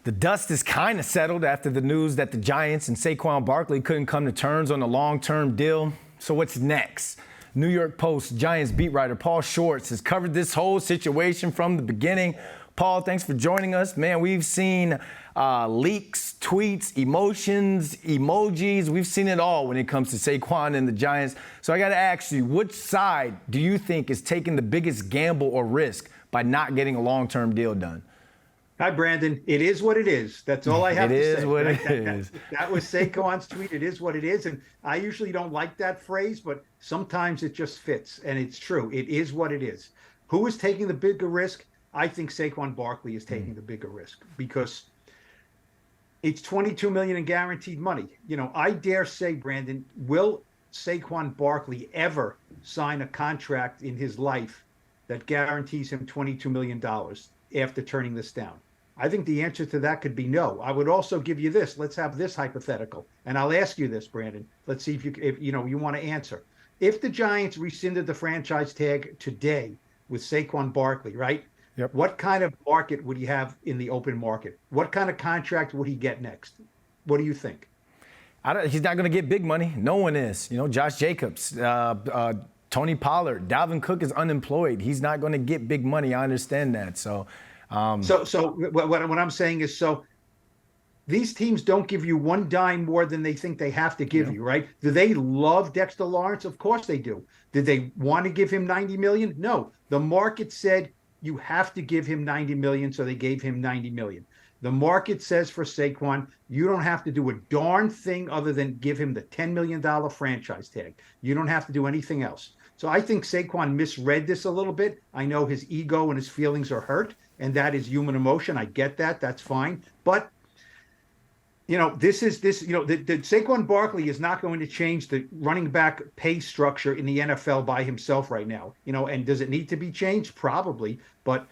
The dust is kind of settled after the news that the Giants and Saquon Barkley couldn't come to terms on a long-term deal. So what's next? New York Post Giants beat writer Paul Schwartz has covered this whole situation from the beginning. Paul, thanks for joining us. Man, we've seen leaks, tweets, emotions, emojis. We've seen it all when it comes to Saquon and the Giants. So I got to ask you, which side do you think is taking the biggest gamble or risk by not getting a long-term deal done? Hi, Brandon. It is what it is. That's all I have to say. It is what it is. That was Saquon's tweet. It is what it is. And I usually don't like that phrase, but sometimes it just fits. And it's true. It is what it is. Who is taking the bigger risk? I think Saquon Barkley is taking the bigger risk because it's $22 million in guaranteed money. You know, I dare say, Brandon, will Saquon Barkley ever sign a contract in his life that guarantees him $22 million after turning this down? I think the answer to that could be no. I would also give you this. Let's have this hypothetical. And I'll ask you this, Brandon. Let's see if you want to answer. If the Giants rescinded the franchise tag today with Saquon Barkley, right? Yep. What kind of market would he have in the open market? What kind of contract would he get next? What do you think? He's not going to get big money. No one is. You know, Josh Jacobs, Tony Pollard, Dalvin Cook is unemployed. He's not going to get big money. I understand that. So what I'm saying is, so these teams don't give you one dime more than they think they have to give you, right? Do they love Dexter Lawrence? Of course they do. Did they want to give him $90 million? No. The market said you have to give him $90 million, so they gave him $90 million. The market says for Saquon, you don't have to do a darn thing other than give him the $10 million franchise tag. You don't have to do anything else. So I think Saquon misread this a little bit. I know his ego and his feelings are hurt, and that is human emotion. I get that. That's fine. But, you know, the Saquon Barkley is not going to change the running back pay structure in the NFL by himself right now. You know, and does it need to be changed? Probably. But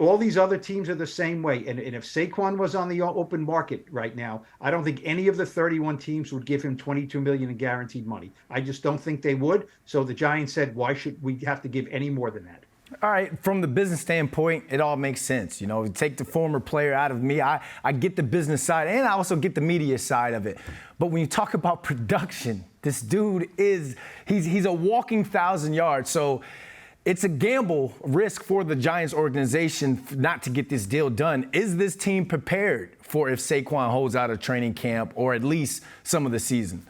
all these other teams are the same way. And if Saquon was on the open market right now, I don't think any of the 31 teams would give him $22 million in guaranteed money. I just don't think they would. So the Giants said, why should we have to give any more than that? All right, from the business standpoint, it all makes sense. You know, take the former player out of me. I get the business side, and I also get the media side of it. But when you talk about production, this dude he's a walking 1,000 yards. So it's a gamble risk for the Giants organization not to get this deal done. Is this team prepared for if Saquon holds out of training camp or at least some of the season?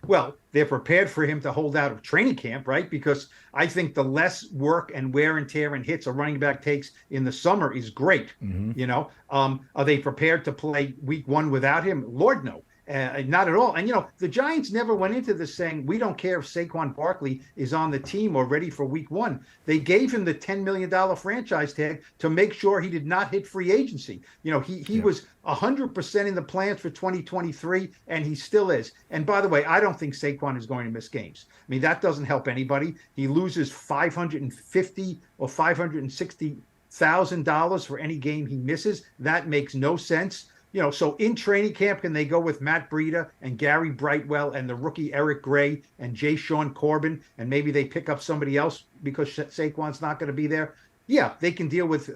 Well, they're prepared for him to hold out of training camp, right? Because I think the less work and wear and tear and hits a running back takes in the summer is great. Mm-hmm. You know, are they prepared to play week one without him? Lord, no. Not at all. And, you know, the Giants never went into this saying, we don't care if Saquon Barkley is on the team or ready for week one. They gave him the $10 million franchise tag to make sure he did not hit free agency. You know, he was 100% in the plans for 2023, and he still is. And by the way, I don't think Saquon is going to miss games. I mean, that doesn't help anybody. He loses $550 or $560,000 for any game he misses. That makes no sense. You know, so in training camp, can they go with Matt Breida and Gary Brightwell and the rookie Eric Gray and Jay Sean Corbin, and maybe they pick up somebody else because Saquon's not going to be there? Yeah, they can deal with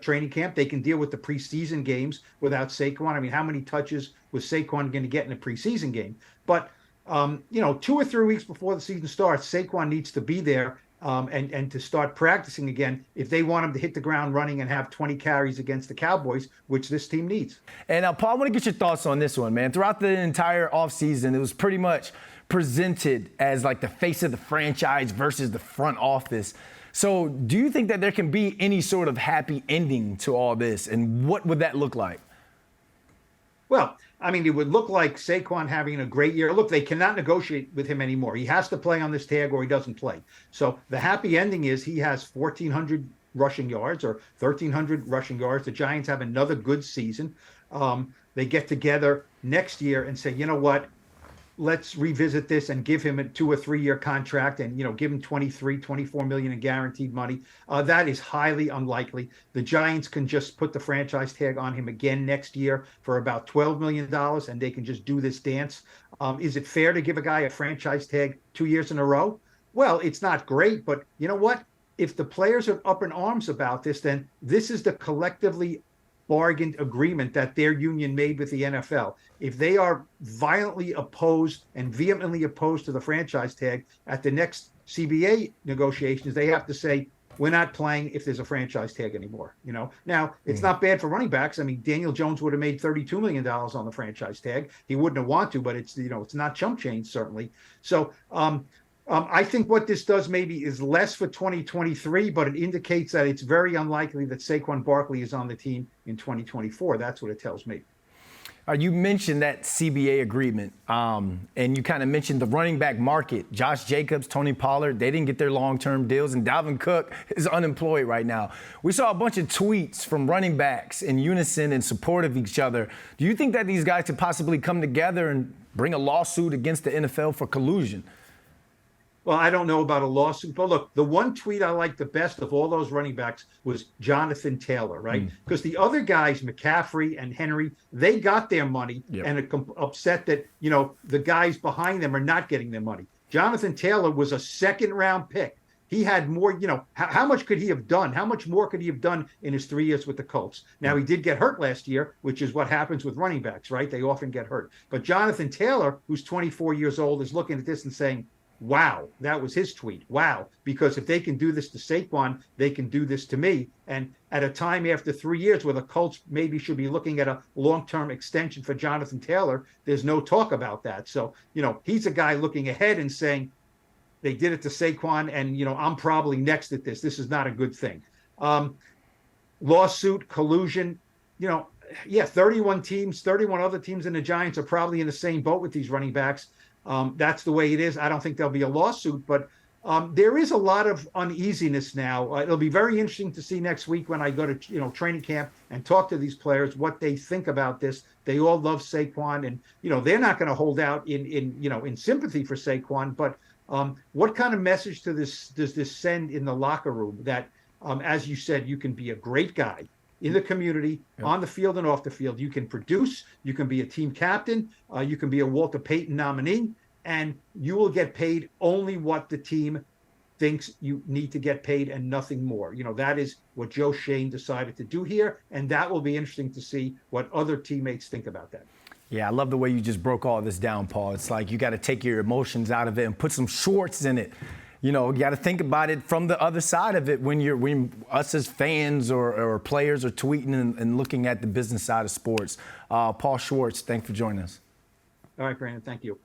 training camp. They can deal with the preseason games without Saquon. I mean, how many touches was Saquon going to get in a preseason game? But, you know, 2 or 3 weeks before the season starts, Saquon needs to be there. And to start practicing again if they want him to hit the ground running and have 20 carries against the Cowboys, which this team needs. And Paul, I want to get your thoughts on this one, man. Throughout the entire offseason, it was pretty much presented as like the face of the franchise versus the front office. So do you think that there can be any sort of happy ending to all this? And what would that look like? Well, I mean, it would look like Saquon having a great year. Look, they cannot negotiate with him anymore. He has to play on this tag or he doesn't play. So the happy ending is he has 1,400 rushing yards or 1,300 rushing yards. The Giants have another good season. They get together next year and say, you know what? Let's revisit this and give him a 2 or 3 year contract and, you know, give him 24 million in guaranteed money. That is highly unlikely. The Giants can just put the franchise tag on him again next year for about $12 million and they can just do this dance. Is it fair to give a guy a franchise tag 2 years in a row? Well, it's not great, but you know what? If the players are up in arms about this, then this is the collectively bargain agreement that their union made with the NFL. If they are violently opposed and vehemently opposed to the franchise tag at the next CBA negotiations, they have to say, we're not playing if there's a franchise tag anymore. Now it's not bad for running backs. I mean, Daniel Jones would have made $32 million on the franchise tag. He wouldn't have wanted to, but it's not chump change, certainly. So I think what this does maybe is less for 2023, but it indicates that it's very unlikely that Saquon Barkley is on the team in 2024. That's what it tells me. You mentioned that CBA agreement, and you kind of mentioned the running back market. Josh Jacobs, Tony Pollard, they didn't get their long-term deals, and Dalvin Cook is unemployed right now. We saw a bunch of tweets from running backs in unison in support of each other. Do you think that these guys could possibly come together and bring a lawsuit against the NFL for collusion? Well, I don't know about a lawsuit, but look, the one tweet I liked the best of all those running backs was Jonathan Taylor, right? Because the other guys, McCaffrey and Henry, they got their money and are upset that, the guys behind them are not getting their money. Jonathan Taylor was a second-round pick. He had more, how much could he have done? How much more could he have done in his 3 years with the Colts? Now, he did get hurt last year, which is what happens with running backs, right? They often get hurt. But Jonathan Taylor, who's 24 years old, is looking at this and saying, wow, that was his tweet. Wow. Because if they can do this to Saquon, they can do this to me. And at a time after 3 years where the Colts maybe should be looking at a long-term extension for Jonathan Taylor, there's no talk about that. So, he's a guy looking ahead and saying, they did it to Saquon, and, I'm probably next at this. This is not a good thing. Lawsuit, collusion, 31 teams, 31 other teams in the Giants are probably in the same boat with these running backs. That's the way it is. I don't think there'll be a lawsuit, but there is a lot of uneasiness now. It'll be very interesting to see next week when I go to training camp and talk to these players what they think about this. They all love Saquon, and they're not going to hold out in sympathy for Saquon. But what kind of message does this send in the locker room that, as you said, you can be a great guy in the community, on the field and off the field. You can produce, you can be a team captain, you can be a Walter Payton nominee, and you will get paid only what the team thinks you need to get paid and nothing more. That is what Joe Schoen decided to do here, and that will be interesting to see what other teammates think about that. Yeah, I love the way you just broke all this down, Paul. It's like you got to take your emotions out of it and put some Schwartz in it. You got to think about it from the other side of it when us as fans or players are tweeting and looking at the business side of sports. Paul Schwartz, thanks for joining us. All right, Brandon, thank you.